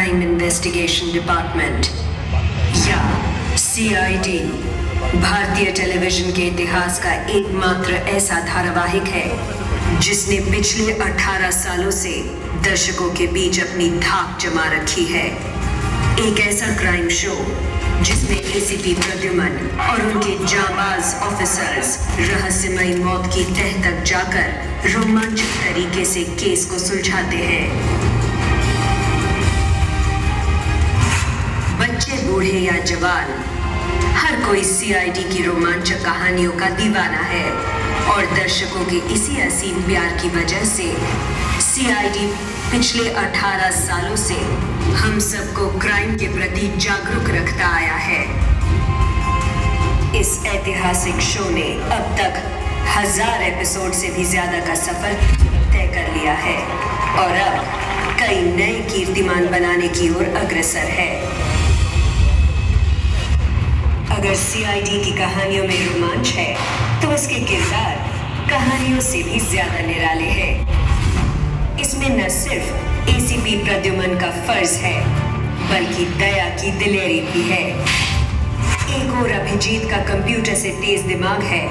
Crime investigation department या CID भारतीय television के इतिहास का एकमात्र ऐसा धारावाहिक है जिसने पिछले 18 सालों से दर्शकों के बीच अपनी धाक जमा रखी है। एक ऐसा क्राइम शो जिसमें ACP प्रद्युमन और उनके जांबाज ऑफिसर्स रहस्यमयी मौत की तह तक जाकर रोमांचक तरीके से केस को सुलझाते हैं। बच्चे, बूढ़े या जवान, हर कोई CID की रोमांचक कहानियों का दीवाना है और दर्शकों के इसी असीम प्यार की वजह से CID पिछले 18 सालों से हम सबको क्राइम के प्रति जागरूक रखता आया है। इस ऐतिहासिक शो ने अब तक 1000 एपिसोड से भी ज्यादा का सफर तय कर लिया है और अब कई नए कीर्तिमान बनाने की ओर अग्रसर है। अगर CID की कहानियों में रोमांच है तो इसके किरदार कहानियों से भी ज्यादा निराले हैं। इसमें न सिर्फ ACP प्रद्युमन का फर्ज है बल्कि दया की दिलेरी भी है। एक और अभिजीत का कंप्यूटर से तेज दिमाग है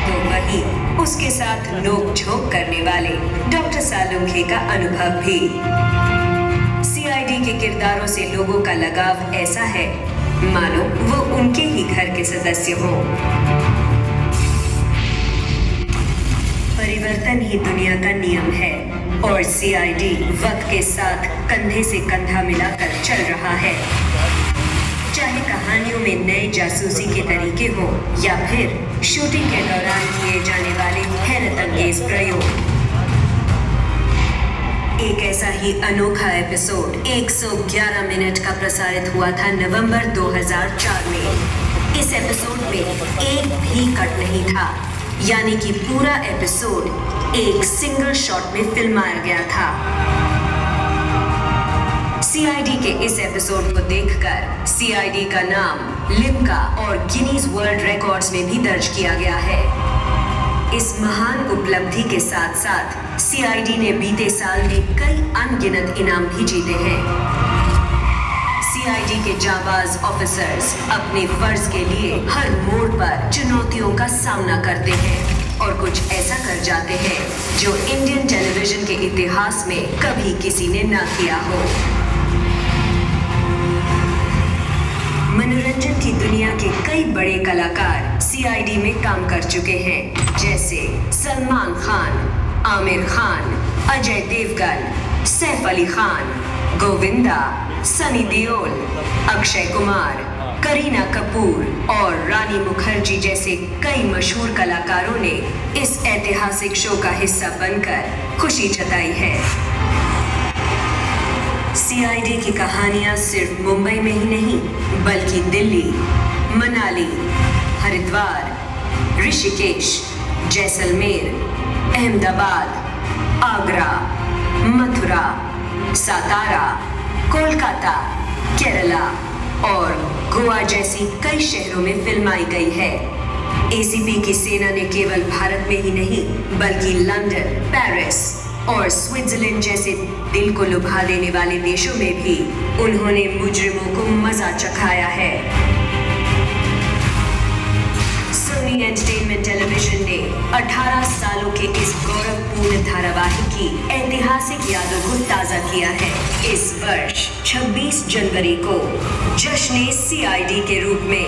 तो वहीं उसके साथ नोक झोंक करने वाले डॉक्टर सालुंखे का अनुभव भी। CID के किरदारों से लोगों का लगाव ऐसा है मानो वो उनके ही घर के सदस्य हो। परिवर्तन ही दुनिया का नियम है और CID वक्त के साथ कंधे से कंधा मिलाकर चल रहा है। चाहे कहानियों में नए जासूसी के तरीके हो या फिर शूटिंग के दौरान किए जाने वाले हैरत अंगेज प्रयोग। एक ऐसा ही अनोखा एपिसोड 111 मिनट का प्रसारित हुआ था नवंबर 2004 में। इस एपिसोड में एक भी कट नहीं था, यानी कि पूरा एपिसोड एक सिंगल शॉट में फिल्माया गया था। CID के इस एपिसोड को देखकर CID का नाम लिम्का और गिनीज वर्ल्ड रिकॉर्ड्स में भी दर्ज किया गया है। इस महान उपलब्धि के साथ साथ CID ने बीते साल में कई अनगिनत इनाम भी जीते हैं। CID के जाबाज ऑफिसर्स अपने फर्ज के लिए हर मोड़ पर चुनौतियों का सामना करते हैं और कुछ ऐसा कर जाते हैं जो इंडियन टेलीविजन के इतिहास में कभी किसी ने ना किया हो। मनोरंजन की दुनिया के कई बड़े कलाकार CID में काम कर चुके हैं, जैसे सलमान खान, आमिर खान, अजय देवगन, सैफ अली खान, गोविंदा, सनी देओल, अक्षय कुमार, करीना कपूर और रानी मुखर्जी जैसे कई मशहूर कलाकारों ने इस ऐतिहासिक शो का हिस्सा बनकर खुशी जताई है। CID की कहानियां सिर्फ मुंबई में ही नहीं बल्कि दिल्ली, मनाली, हरिद्वार, ऋषिकेश, जैसलमेर, अहमदाबाद, आगरा, मथुरा, सातारा, कोलकाता, केरला और गोवा जैसी कई शहरों में फिल्माई गई है। ACP की सेना ने केवल भारत में ही नहीं बल्कि लंदन, पेरिस और स्विट्जरलैंड जैसे दिल को लुभा देने वाले देशों में भी उन्होंने मुजरिमों को मजा चखाया है। सोनी एंटरटेनमेंट टेलीविजन ने 18 सालों के इस गौरवपूर्ण धारावाहिक की ऐतिहासिक यादों को ताजा किया है। इस वर्ष 26 जनवरी को जश्न CID के रूप में।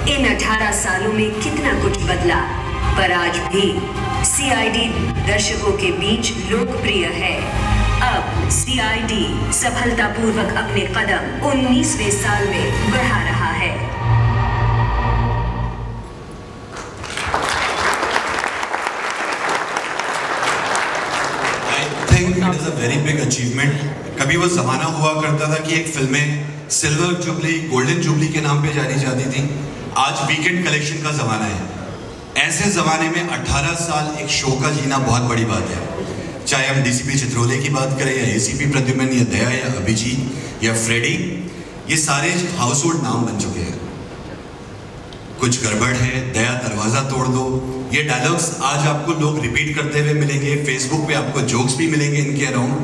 इन 18 सालों में कितना कुछ बदला, पर आज भी CID दर्शकों के बीच लोकप्रिय है। अब CID सफलतापूर्वक अपने कदम 19वें साल में बढ़ा रहा है। I think it is a very big achievement. कभी वो जमाना हुआ करता था कि एक फिल्में सिल्वर जुबली, गोल्डन जुबली के नाम पे जानी जाती थी। आज वीकेंड कलेक्शन का जमाना है। ऐसे ज़माने में 18 साल एक शो का जीना बहुत बड़ी बात है। चाहे हम DCP चित्रोले की बात करें या ACP प्रद्युमन या दया या अभिजीत या फ्रेडी, ये सारे हाउस होल्ड नाम बन चुके हैं। कुछ गड़बड़ है, दया दरवाज़ा तोड़ दो, ये डायलॉग्स आज आपको लोग रिपीट करते हुए मिलेंगे। फेसबुक पे आपको जोक्स भी मिलेंगे इनके अराउंड।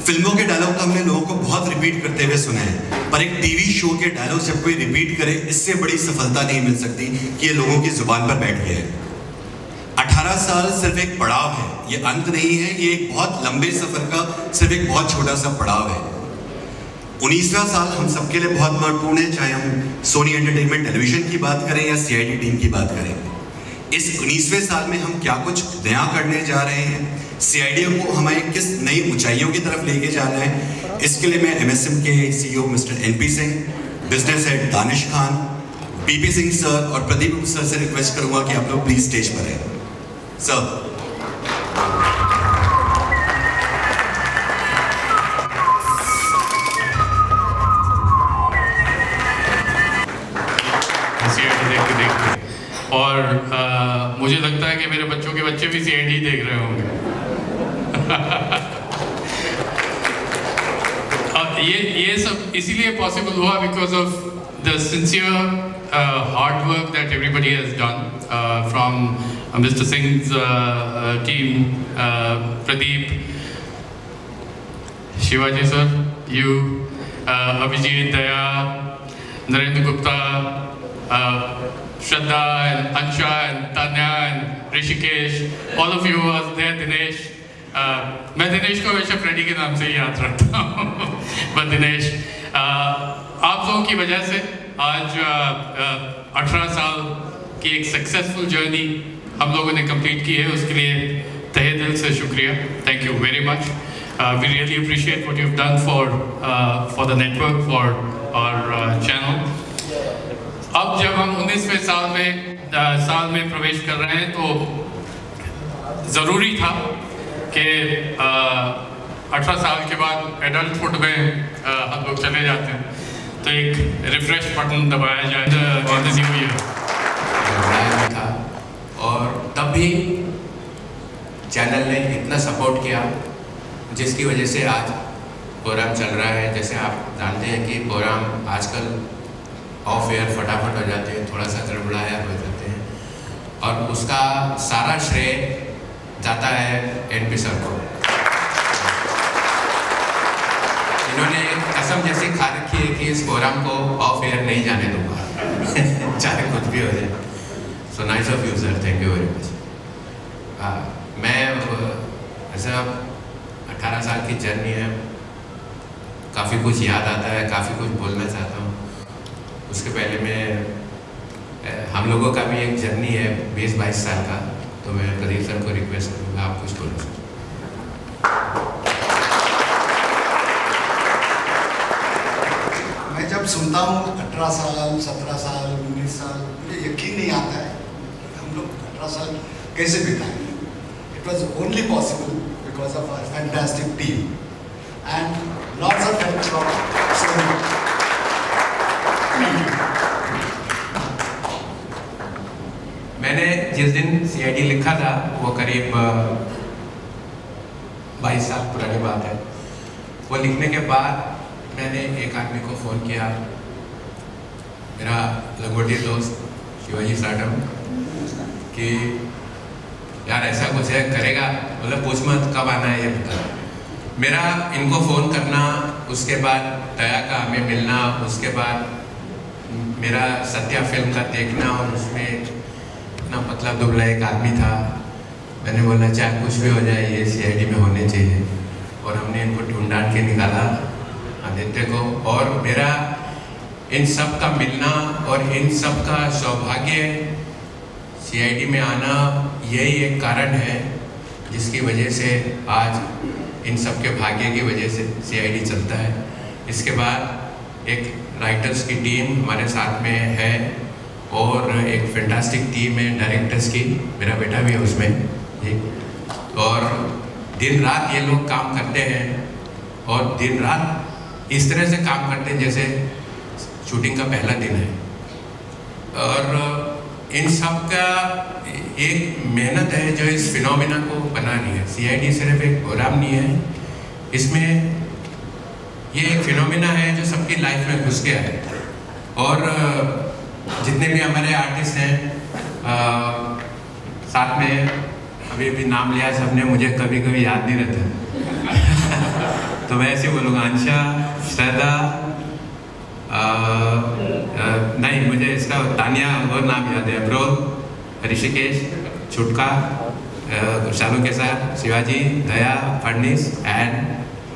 फिल्मों के डायलॉग तो हमने लोगों को बहुत रिपीट करते हुए सुने हैं, पर एक टीवी शो के डायलॉग जब कोई रिपीट करे, इससे बड़ी सफलता नहीं मिल सकती कि ये लोगों की जुबान पर बैठ गया है। 18 साल सिर्फ एक पड़ाव है, ये अंत नहीं है, ये एक बहुत लंबे सफर का सिर्फ एक बहुत छोटा सा पड़ाव है। 19वां साल हम सबके लिए बहुत महत्वपूर्ण है, चाहे हम सोनी एंटरटेनमेंट टेलीविजन की बात करें या सीआईडी टीम की बात करें। इस 19वें साल में हम क्या कुछ नया करने जा रहे हैं, सीआईडी को हमें किस नई ऊंचाइयों की तरफ लेके जाना है, इसके लिए मैं एमएसएम के CEO mister NP Singh, business head Danish Khan, PP Singh sir और प्रदीप सर से रिक्वेस्ट करूंगा कि आप लोग प्लीज स्टेज पर आए। सर और मुझे लगता है कि मेरे बच्चों के बच्चे भी सीआईडी देख रहे होंगे। ये सब इसीलिए पॉसिबल हुआ because of the sincere hard work that everybody has done from mister सिंह's team, Pradeep, Shivaji sir, U, Abhijeet, Daya, Narendra Gupta, Shraddha and Ansha and Tanya and Rishikesh, all of you are there, Dinesh. मैं दिनेश को हमेशा फ्रेडी के नाम से ही याद रखता हूँ। बट दिनेश, आप लोगों की वजह से आज 18 साल की एक सक्सेसफुल जर्नी हम लोगों ने कंप्लीट की है, उसके लिए तहे दिल से शुक्रिया। Thank you very much. We really appreciate what you have done for the network, for our channel. अब जब हम 19वें साल में प्रवेश कर रहे हैं तो ज़रूरी था कि 18 साल के बाद एडल्टहुड में हम लोग चले जाते हैं, तो एक रिफ्रेश बटन दबाया जाए था। और तब भी चैनल ने इतना सपोर्ट किया जिसकी वजह से आज प्रोग्राम चल रहा है। जैसे आप जानते हैं कि प्रोग्राम आजकल ऑफ एयर फटाफट हो जाते हैं, थोड़ा सा गड़बड़ाया हो जाते हैं, और उसका सारा श्रेय जाता है एनपी सर को। इन्होंने कसम जैसी खा रखी है कि इस प्रोग्राम को ऑफ एयर नहीं जाने दूंगा चाहे कुछ भी हो जाए। So nice of you sir, thank you very much. मैं ऐसा 18 साल की जर्नी है, काफ़ी कुछ याद आता है, काफ़ी कुछ बोलना चाहता हूँ। उसके पहले मैं हम लोगों का भी एक जर्नी है 20-22 साल का, तो मैं प्रदीप सर को रिक्वेस्ट करूँगा आप कुछ बोलो। मैं जब सुनता हूँ 18 साल, 17 साल, 19 साल, मुझे यकीन नहीं आता है हम लोग 18 साल कैसे बिताएंगे। It was only possible because of our fantastic team and lots of help from Sony. मैंने जिस दिन सीआईडी लिखा था वो करीब 22 साल पुरानी बात है। वो लिखने के बाद मैंने एक आदमी को फ़ोन किया, मेरा लंगोटी दोस्त शिवाजी साटम, कि यार ऐसा कुछ है करेगा? मतलब पूछ मत कब आना है ये बता। मेरा इनको फ़ोन करना, उसके बाद दया का हमें मिलना, उसके बाद मेरा सत्या फिल्म का देखना, और उसमें इतना पतला दुबला एक आदमी था। मैंने बोला चाहे कुछ भी हो जाए ये सीआईडी में होने चाहिए, और हमने इनको ढूंढ के निकाला आदित्य को। और मेरा इन सब का मिलना और इन सब का सौभाग्य सीआईडी में आना, यही एक कारण है जिसकी वजह से आज इन सब के भाग्य की वजह से सीआईडी चलता है। इसके बाद एक राइटर्स की टीम हमारे साथ में है, और एक फैंटास्टिक टीम है डायरेक्टर्स की, मेरा बेटा भी है उसमें जी। और दिन रात ये लोग काम करते हैं, और दिन रात इस तरह से काम करते हैं जैसे शूटिंग का पहला दिन है। और इन सब का एक मेहनत है जो इस फिनोमिना को बना रही है। सीआईडी सिर्फ एक प्रोग्राम नहीं है, इसमें ये एक फिनोमिना है जो सबकी लाइफ में घुस गया है। और जितने भी हमारे आर्टिस्ट हैं साथ में, अभी नाम लिया सबने, मुझे कभी कभी याद नहीं रहता तो मैं ऐसे बोलूँगा अंशा, श्रद्धा, नहीं मुझे इसका तानिया और नाम याद है, अब्रोल, ऋषिकेश, छुटका, शालू के साथ शिवाजी, दया, फडनीस एंड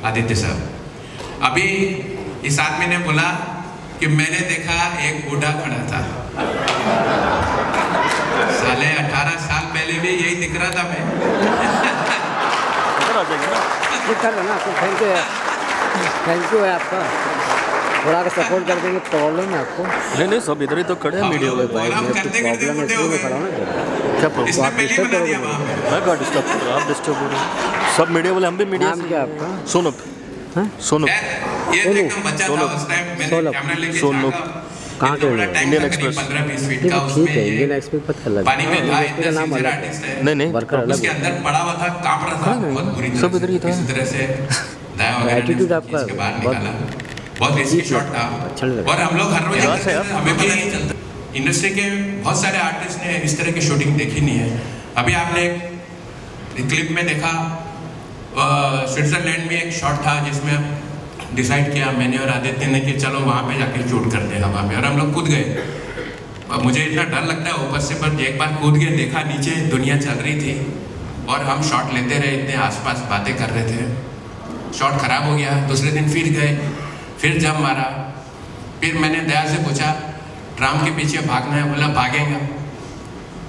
आदित्य सर। अभी इस आदमी ने बोला कि मैंने देखा एक बूढ़ा खड़ा था, साले 18 साल पहले भी यही दिख रहा था मैं। थैंक यू है आपका, थोड़ा का सपोर्ट कर देंगे। प्रॉब्लम है आपको? नहीं सब इधर ही तो खड़े हैं मीडिया में भाई। प्रॉब्लम है इसलिए मैं खड़ा हूँ ना। क्या प्रॉब्लम? आप डिस्टर्ब करोगे? मैं क्या डिस्टर्ब कर रहा हूँ? आप डिस्टर्ब हो रहे हैं। सब मीडिया वाले, हम भी मीडिया। नाम क्या आपका? सोनप। सोनप। ये एकदम बच्चा था उस टाइम, मैंने कैमरा लेके सोनप। कहाँ के? Indian express. 15-20 फीट ठीक का, है, उसमें इंडियन एक्सप्रेस पता लगा। पानी में था, का नाम अलग आर्टिस्ट है, नहीं वर्कर अलग उसके अंदर पड़ा हुआ था, कांप रहा था बहुत बुरी तरह सब इधर ही था। इस तरह से दया वगैरह एटीट्यूड ने आपका इसके बाहर निकाला। बहुत रिस्की शॉट था अच्छा लगा। और हम लोग हर रोज है हमें पता नहीं चलता। इंडस्ट्री के बहुत सारे आर्टिस्ट ने इस तरह की शूटिंग देखी नहीं है। अभी आपने एक क्लिप में देखा, स्विट्जरलैंड में एक शॉट था जिसमें डिसाइड किया मैंने और आदित्य ने कि चलो वहाँ पे जाके शूट करते हैं हवा में, और हम लोग कूद गए। अब मुझे इतना डर लगता है ऊपर से, पर एक बार कूद गए, देखा नीचे दुनिया चल रही थी और हम शॉट लेते रहे, इतने आसपास बातें कर रहे थे। शॉट खराब हो गया, दूसरे दिन फिर गए, फिर जंप मारा। फिर मैंने दया से पूछा ट्राम के पीछे भागना है, बोला भागेगा।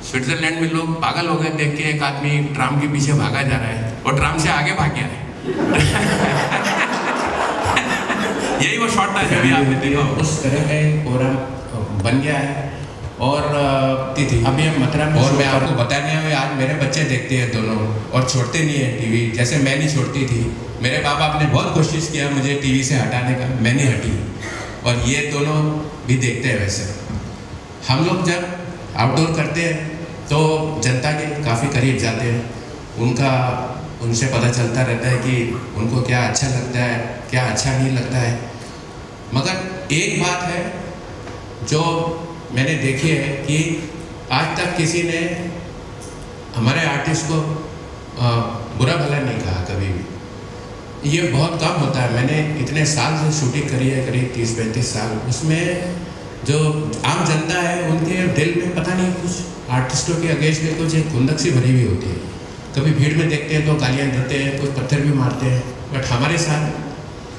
स्विट्जरलैंड में लोग पागल हो गए देख के, एक आदमी ट्राम के पीछे भागा जा रहा है और ट्राम से आगे भाग गया है। यही वो शॉट था जो भी आपने देखा, उस तरह का प्रोग्राम बन गया है। और अभी हम मथुरा में, और मैं आपको बताने हुए आज मेरे बच्चे देखते हैं दोनों, और छोड़ते नहीं है टीवी, जैसे मैं नहीं छोड़ती थी। मेरे बाप बाप ने बहुत कोशिश किया मुझे टीवी से हटाने का, मैं नहीं हटी, और ये दोनों भी देखते हैं। वैसे हम लोग जब आउटडोर करते हैं तो जनता के काफ़ी करीब जाते हैं, उनसे पता चलता रहता है कि उनको क्या अच्छा लगता है, क्या अच्छा नहीं लगता है। मगर एक बात है जो मैंने देखी है कि आज तक किसी ने हमारे आर्टिस्ट को बुरा भला नहीं कहा कभी भी। ये बहुत कम होता है। मैंने इतने साल से शूटिंग करी है, करीब 30-35 साल। उसमें जो आम जनता है उनके दिल में पता नहीं कुछ आर्टिस्टों के अगेंस्ट में कुछ एक खुंदक सी भरी हुई होती है। कभी भीड़ में देखते हैं तो गालियाँ देते हैं, कुछ पत्थर भी मारते हैं, बट हमारे साथ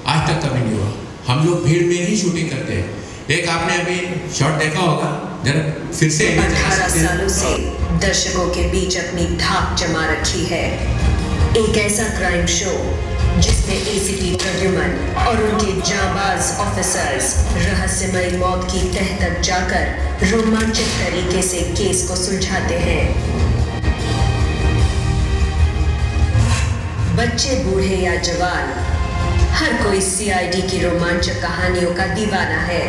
आज तक कभी नहीं हुआ। हम लोग भीड़ में ही शूटिंग करते हैं। एक आपने अभी शॉट देखा होगा, जरा फिर से 18 सालों से दर्शकों के बीच अपनी धाक जमा रखी है। एक ऐसा क्राइम शो जिसमें एसीपी प्रद्युमन और उनके जांबाज ऑफिसर्स रहस्यमयी मौत की तह तक जाकर रोमांचक तरीके से केस को सुलझाते हैं। बच्चे, बूढ़े या जवान, हर कोई सीआईडी की रोमांचक कहानियों का दीवाना है,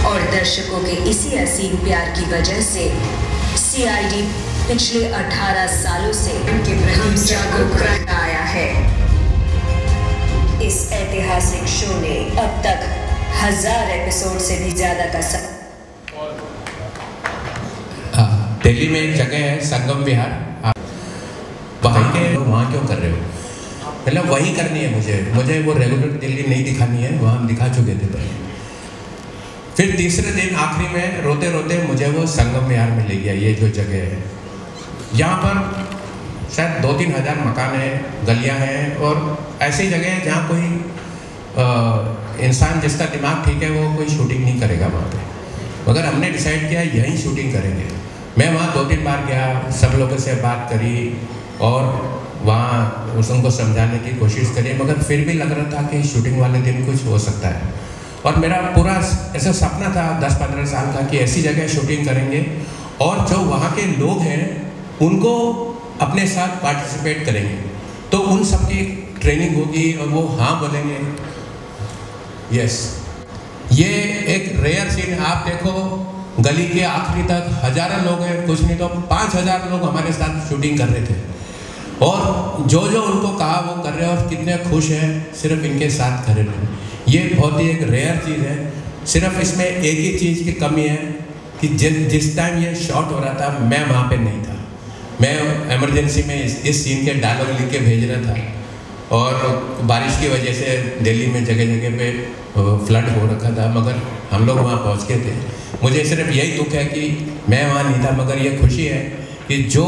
और दर्शकों के इसी असीम प्यार की वजह से सीआईडी पिछले 18 सालों से उनके प्रति जागरूक रहता आया है। इस ऐतिहासिक शो ने अब तक 1000 एपिसोड से भी ज्यादा का दिल्ली में एक जगह है संगम विहार, वहाँ क्यों कर रहे हो? मतलब वही करनी है मुझे वो रेगुलर दिल्ली नहीं दिखानी है, वहाँ हम दिखा चुके थे पहले। फिर तीसरे दिन आखिरी में रोते रोते मुझे वो संगम विहार में ले गया। ये जो जगह है, यहाँ पर शायद 2-3 हज़ार मकान हैं, गलियाँ हैं, और ऐसी जगह है जहाँ कोई इंसान जिसका दिमाग ठीक है वो कोई शूटिंग नहीं करेगा वहाँ पे। मगर हमने डिसाइड किया यहीं शूटिंग करेंगे। मैं वहाँ 2-3 बार गया, सब लोगों से बात करी और वहाँ उनको समझाने की कोशिश करी, मगर फिर भी लग रहा था कि शूटिंग वाले दिन कुछ हो सकता है। और मेरा पूरा ऐसा सपना था 10-15 साल का कि ऐसी जगह शूटिंग करेंगे और जो वहाँ के लोग हैं उनको अपने साथ पार्टिसिपेट करेंगे, तो उन सब की ट्रेनिंग होगी और वो हाँ बोलेंगे। यस, ये एक रेयर सीन है। आप देखो गली के आखिरी तक हजारों लोग हैं, कुछ नहीं तो 5000 लोग हमारे साथ शूटिंग कर रहे थे, और जो जो उनको कहा वो कर रहे हैं और कितने खुश हैं सिर्फ इनके साथ कर रहे हैं। ये बहुत ही एक रेयर चीज़ है। सिर्फ इसमें एक ही चीज़ की कमी है कि जिस टाइम ये शॉट हो रहा था मैं वहाँ पे नहीं था। मैं इमरजेंसी में इस सीन के डायलॉग लिख के भेज रहा था, और बारिश की वजह से दिल्ली में जगह जगह पे फ्लड हो रखा था, मगर हम लोग वहाँ पहुँच गए थे। मुझे सिर्फ यही दुख है कि मैं वहाँ नहीं था, मगर ये खुशी है कि जो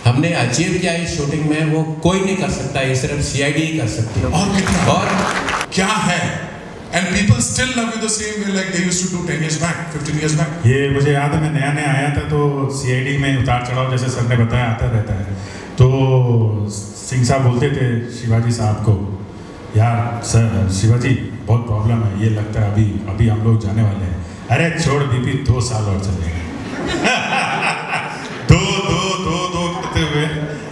हमने अचीव किया इस शूटिंग में वो कोई नहीं कर सकता, ये सिर्फ CID ही कर सकती है। और कितना और क्या है, and people still love you the same way like they used to do 10 years back, 15 years back. ये मुझे याद है, मैं नया नया आया था तो CID में उतार चढ़ाव जैसे सर ने बताया आता रहता है। तो सिंह साहब बोलते थे शिवाजी साहब को, यार सर शिवाजी बहुत प्रॉब्लम है, ये लगता है अभी हम लोग जाने वाले हैं। अरे छोड़ बीपी 2 साल और चलेगा। दो करते हुए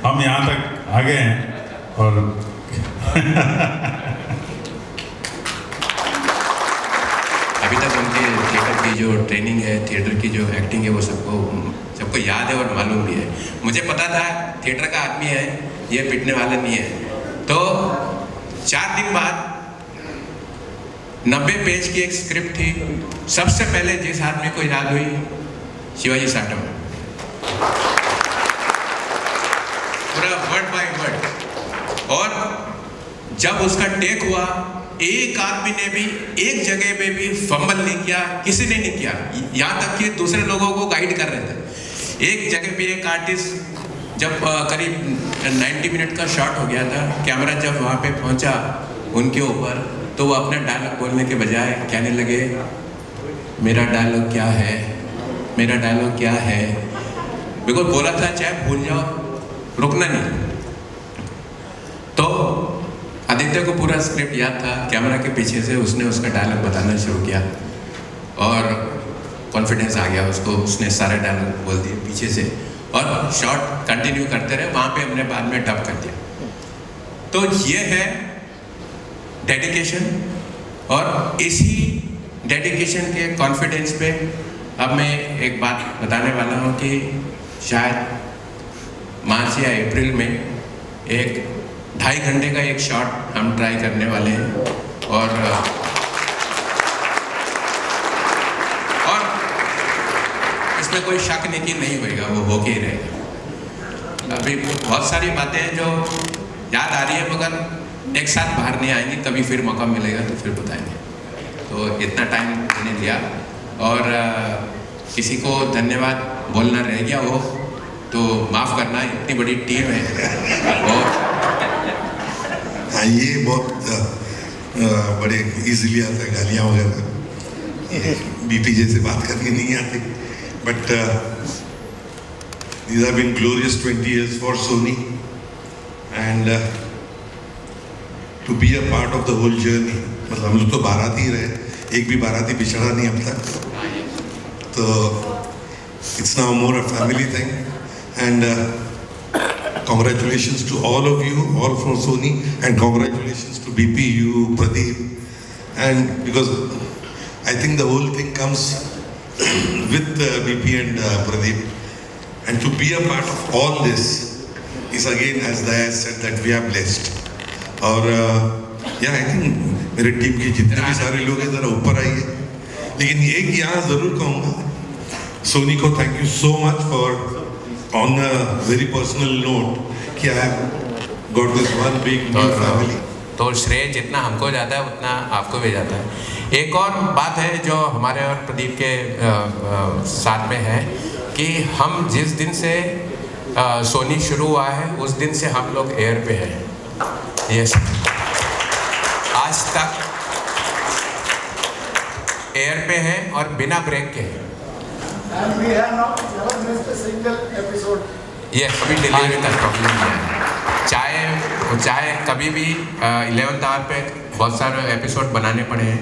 हम यहाँ तक आ गए हैं। और अभी तक उनके थिएटर की जो ट्रेनिंग है, थिएटर की जो एक्टिंग है, वो सबको याद है और मालूम भी है। मुझे पता था थिएटर का आदमी है, ये पिटने वाला नहीं है। तो 4 दिन बाद 90 पेज की एक स्क्रिप्ट थी। सबसे पहले जिस आदमी को याद हुई, शिवाजी साटम, पूरा वर्ड बाय वर्ड। और जब उसका टेक हुआ, एक आदमी ने भी एक जगह पे भी फंबल नहीं किया, किसी ने नहीं किया, यहाँ तक कि दूसरे लोगों को गाइड कर रहे थे। एक जगह पे एक आर्टिस्ट जब करीब 90 मिनट का शॉट हो गया था, कैमरा जब वहाँ पे पहुँचा उनके ऊपर, तो वो अपने डायलॉग बोलने के बजाय कहने लगे, मेरा डायलॉग क्या है, मेरा डायलॉग क्या है। बिल्कुल बोला था चाहे भूल जाओ, रुकना नहीं। तो आदित्य को पूरा स्क्रिप्ट याद था, कैमरा के पीछे से उसने उसका डायलॉग बताना शुरू किया और कॉन्फिडेंस आ गया उसको, उसने सारे डायलॉग बोल दिए पीछे से और शॉट कंटिन्यू करते रहे। वहाँ पे हमने बाद में डब कर दिया। तो ये है डेडिकेशन, और इसी डेडिकेशन के कॉन्फिडेंस पे अब मैं एक बात बताने वाला हूँ कि शायद मार्च या अप्रैल में एक 2.5 घंटे का एक शॉट हम ट्राई करने वाले हैं और इसमें कोई शक नहीं कि नहीं होएगा, वो होके ही रहेगा। अभी बहुत सारी बातें हैं जो याद आ रही है, मगर एक साथ बाहर नहीं आएंगी, कभी फिर मौका मिलेगा तो फिर बताएंगे। तो इतना टाइम मैंने लिया, और किसी को धन्यवाद बोलना रह गया हो तो माफ़ करना, इतनी बड़ी टीम है। और हाँ, ये बहुत बड़े इजीली आता है, गालियाँ वगैरह बीपी जैसे बात करनी नहीं आती, but these have been glorious 20 years for Sony, and to be a part of the whole journey। मतलब हम लोग तो बाराती ही रहे, एक भी बाराती बिछड़ा नहीं अब तक, तो it's now more a family thing, and congratulations to all of you, all from Sony, and congratulations to BP, you, Pradeep, and because I think the whole thing comes with BP and Pradeep, and to be a part of all this is again, as Daya said, that we are blessed। और yeah, I think मेरे team के जितने भी सारे लोग हैं ज़रा ऊपर आइए, लेकिन एक यहाँ ज़रूर कहूँगा, सोनी को thank you so much for on a very personal note कि I have got this one big new family। तो श्रेय जितना हमको जाता है उतना आपको भी जाता है। एक और बात है जो हमारे और प्रदीप के साथ में है कि हम जिस दिन से सोनी शुरू हुआ है उस दिन से हम लोग एयर पे हैं, यस, आज तक एयर पे हैं और बिना ब्रेक के हैं। And we have not never missed a single episode। ये कभी डिलीवरी का प्रॉब्लम नहीं है, चाहे कभी भी 11th आवर पे बहुत सारे एपिसोड बनाने पड़े हैं,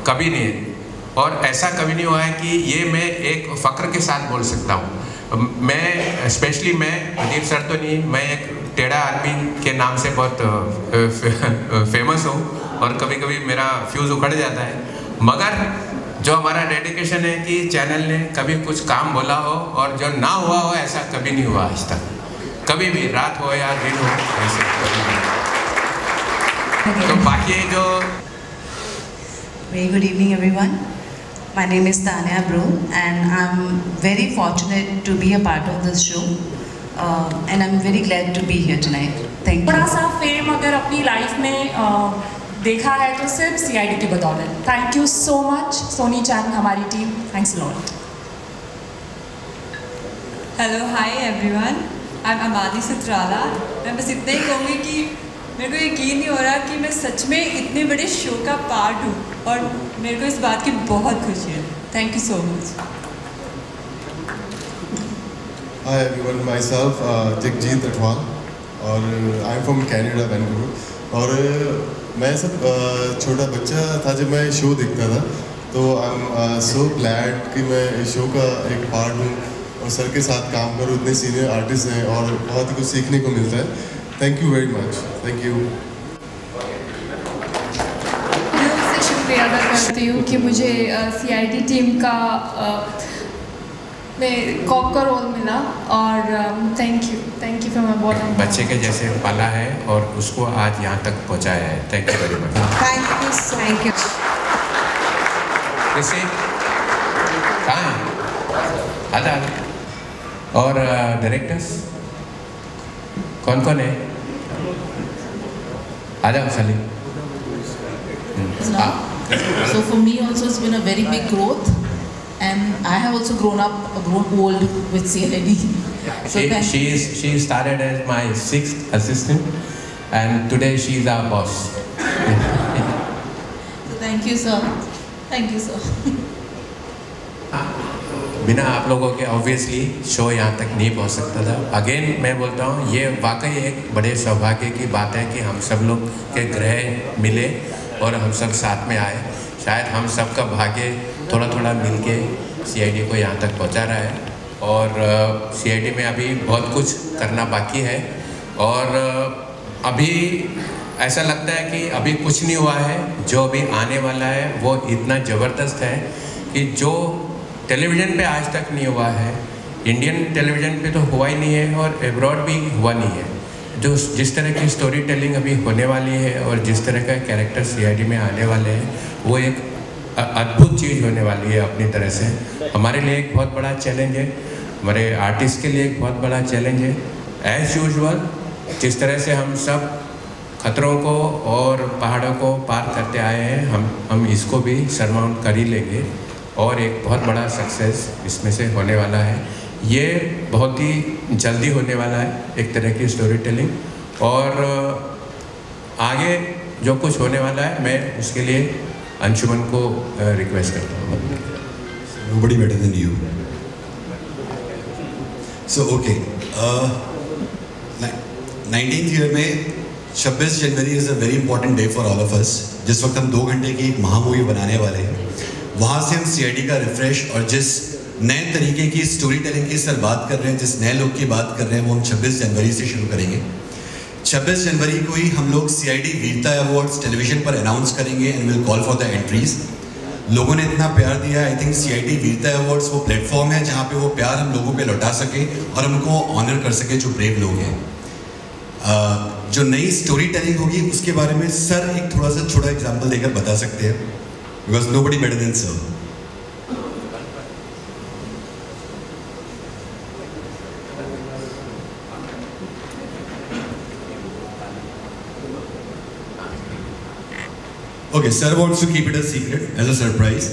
कभी नहीं, और ऐसा कभी नहीं हुआ है कि ये मैं एक फ़ख्र के साथ बोल सकता हूँ। मैं स्पेशली मैं प्रदीप सर तो नहीं, मैं एक टेढ़ा आदमी के नाम से बहुत फेमस हूँ और कभी कभी मेरा फ्यूज़ उखड़ जाता है, मगर जो हमारा डेडिकेशन है कि चैनल ने कभी कुछ काम बोला हो और जो ना हुआ हो ऐसा कभी नहीं हुआ आज तक, कभी भी, रात हो या दिन हो, ऐसे कभी नहीं। तो बाकी जो Very good evening everyone. My name is Tanya Bro and I'm very fortunate to be a part of this show. and I'm very glad to be here tonight. Thank you. थोड़ा सा फेम अगर अपनी life में देखा है तो सिर्फ CID की बदौलत. Thank you so much, Soni चैन, हमारी team. Thanks a lot. Hello, hi everyone. I'm Amali Sutrala. मैं बस इतना ही कहूँगी कि मेरे को यकीन नहीं हो रहा कि मैं सच में इतने बड़े शो का पार्ट हूँ और मेरे को इस बात की बहुत खुशी है. Thank you so much. Hi everyone, myself Jagjit Athwal और I'm from Canada, Vancouver. और मैं सब छोटा बच्चा था जब मैं शो देखता था, तो I'm so glad कि मैं इस शो का एक पार्ट हूँ और सर के साथ काम करूँ. इतने सीनियर आर्टिस्ट हैं और बहुत ही कुछ सीखने को मिलता है. Thank you very much. Thank you. दिल से शुक्रिया अदा करती हूँ कि मुझे CID टीम का में कॉप का रोल मिला और thank you from my bottom. बच्चे के जैसे पाला है और उसको आज यहाँ तक पहुँचाया है. Thank you very much. Thank you. जैसे कहाँ है आधा और डायरेक्टर्स कौन कौन है? आजा खाली. So for me also it's been a very big growth, and I have also grown old with CID. So she started as my 6th assistant, and today she is our boss. So thank you sir. Thank you sir. बिना आप लोगों के obviously show यहाँ तक नहीं पहुँच सकता था. अगेन मैं बोलता हूँ ये वाकई एक बड़े सौभाग्य की बात है कि हम सब लोग के ग्रह मिले और हम सब साथ में आए. शायद हम सब का भाग्य थोड़ा थोड़ा मिल के CID को यहाँ तक पहुँचा रहा है और CID में अभी बहुत कुछ करना बाकी है और अभी ऐसा लगता है कि अभी कुछ नहीं हुआ है. जो अभी आने वाला है वो इतना ज़बरदस्त है कि जो टेलीविज़न पे आज तक नहीं हुआ है, इंडियन टेलीविज़न पे तो हुआ ही नहीं है और एब्रॉड भी हुआ नहीं है. जो जिस तरह की स्टोरी टेलिंग अभी होने वाली है और जिस तरह का कैरेक्टर CID में आने वाले हैं वो एक अद्भुत चीज़ होने वाली है अपनी तरह से. हमारे लिए एक बहुत बड़ा चैलेंज है, हमारे आर्टिस्ट के लिए एक बहुत बड़ा चैलेंज है. एज़ यूजुअल जिस तरह से हम सब खतरों को और पहाड़ों को पार करते आए हैं, हम इसको भी सरमाउंट कर ही लेंगे और एक बहुत बड़ा सक्सेस इसमें से होने वाला है. ये बहुत ही जल्दी होने वाला है एक तरह की स्टोरी टेलिंग और आगे जो कुछ होने वाला है मैं उसके लिए अंशुमन को रिक्वेस्ट करता हूँ. Nobody better than you. So okay, 19th year में 26 जनवरी is a very important day for all of us. जिस वक्त हम 2 घंटे की एक महामूवी बनाने वाले हैं, वहाँ से हम CID का रिफ्रेश और जिस नए तरीके की स्टोरी टेलिंग की सर बात कर रहे हैं, जिस नए लोग की बात कर रहे हैं, वो हम 26 जनवरी से शुरू करेंगे. 26 जनवरी को ही हम लोग CID वीरता अवार्ड्स टेलीविज़न पर अनाउंस करेंगे and will call for the entries. लोगों ने इतना प्यार दिया, आई थिंक CID वीरता अवार्ड्स वो प्लेटफॉर्म है जहाँ पे वो प्यार हम लोगों पे लौटा सके और हमको ऑनर कर सके जो ब्रेव लोग हैं. जो नई स्टोरी टेलिंग होगी उसके बारे में सर एक थोड़ा सा छोटा एग्जाम्पल देकर बता सकते हैं, because nobody better than sir. Okay, sir wants to keep it a secret as a surprise.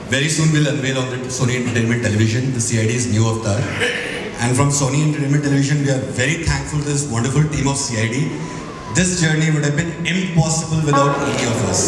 Very soon we'll unveil on the Sony Entertainment Television the CID's new avatar. And from Sony Entertainment Television, we are very thankful to this wonderful team of CID. This journey would have been impossible without any of us.